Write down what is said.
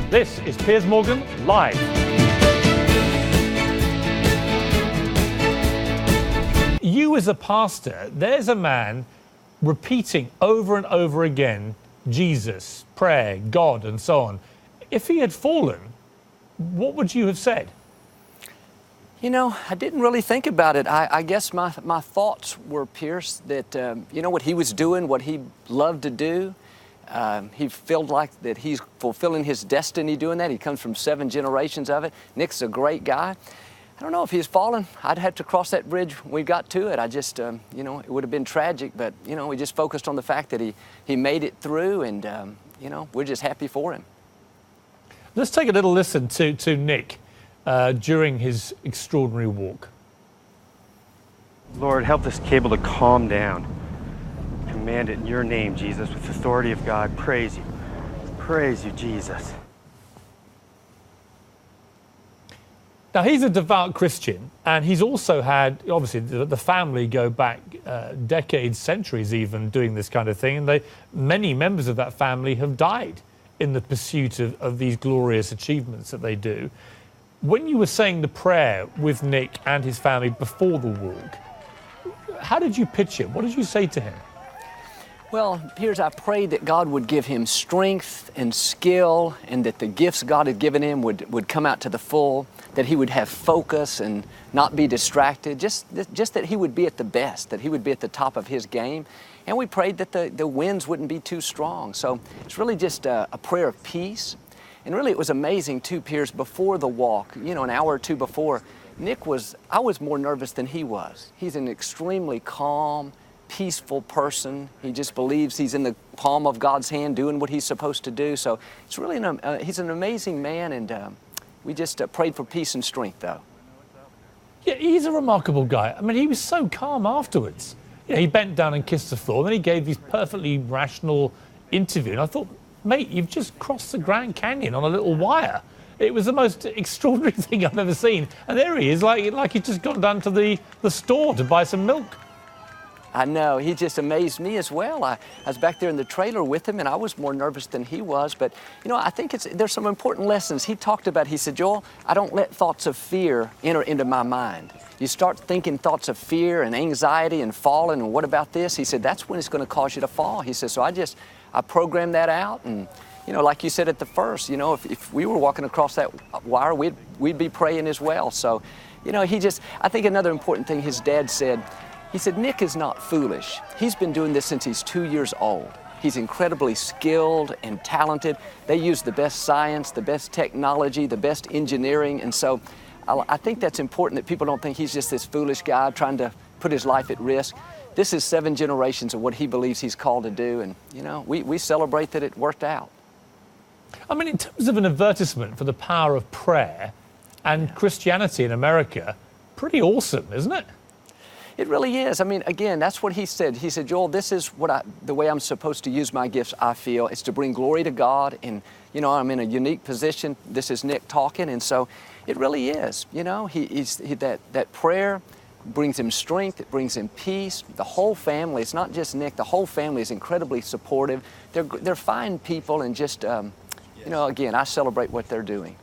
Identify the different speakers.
Speaker 1: This is Piers Morgan Live. You as a pastor, there's a man repeating over and over again, Jesus, prayer, God, and so on. If he had fallen, what would you have said?
Speaker 2: You know, I didn't really think about it. I guess my thoughts were, Piers, that, you know, what he was doing, what he loved to do, he felt like that he's fulfilling his destiny doing that. He comes from 7 generations of it. Nick's a great guy. I don't know if he's fallen. I'd have to cross that bridge when we got to it. I just, you know, it would have been tragic, but, you know, we just focused on the fact that he made it through, and, you know, we're just happy for him.
Speaker 1: Let's take a little listen to Nick during his extraordinary walk.
Speaker 3: Lord, help this cable to calm down. Command it in your name, Jesus, with the authority of God. Praise you. Praise you, Jesus.
Speaker 1: Now, he's a devout Christian, and he's also had, obviously, the family go back decades, centuries even, doing this kind of thing, and many members of that family have died in the pursuit of these glorious achievements that they do. When you were saying the prayer with Nick and his family before the walk, how did you pitch it? What did you say to him?
Speaker 2: Well, Piers, I prayed that God would give him strength and skill, and that the gifts God had given him would come out to the full, that he would have focus and not be distracted, just that he would be at the best, that he would be at the top of his game. And we prayed that the winds wouldn't be too strong. So it's really just a prayer of peace. And really it was amazing too, Piers, before the walk, you know, an hour or two before, I was more nervous than he was. He's an extremely calm, peaceful person. He just believes he's in the palm of God's hand doing what he's supposed to do. So it's really, he's an amazing man, and we just prayed for peace and strength, though.
Speaker 1: Yeah, he's a remarkable guy. I mean, he was so calm afterwards. You know, he bent down and kissed the floor, and then he gave this perfectly rational interview. And I thought, mate, you've just crossed the Grand Canyon on a little wire. It was the most extraordinary thing I've ever seen. And there he is, like he'd just gone down to the store to buy some milk.
Speaker 2: I know, he just amazed me as well. I was back there in the trailer with him, and I was more nervous than he was. But, you know, I think there's some important lessons. He talked about, he said, Joel, I don't let thoughts of fear enter into my mind. You start thinking thoughts of fear and anxiety and falling, and what about this? He said, that's when it's going to cause you to fall. He said, so I programmed that out, and, you know, like you said at the first, you know, if we were walking across that wire, we'd be praying as well. So, you know, I think another important thing his dad said, he said, Nick is not foolish. He's been doing this since he's 2 years old. He's incredibly skilled and talented. They use the best science, the best technology, the best engineering. And so I think that's important, that people don't think he's just this foolish guy trying to put his life at risk. This is 7 generations of what he believes he's called to do. And, you know, we celebrate that it worked out.
Speaker 1: I mean, in terms of an advertisement for the power of prayer and Christianity in America, pretty awesome, isn't it?
Speaker 2: It really is. I mean, again, that's what he said. He said, Joel, this is the way I'm supposed to use my gifts, I feel. It's to bring glory to God. And, you know, I'm in a unique position. This is Nick talking. And so it really is. You know, that prayer brings him strength. It brings him peace. The whole family, it's not just Nick. The whole family is incredibly supportive. They're fine people, and just, you know, again, I celebrate what they're doing.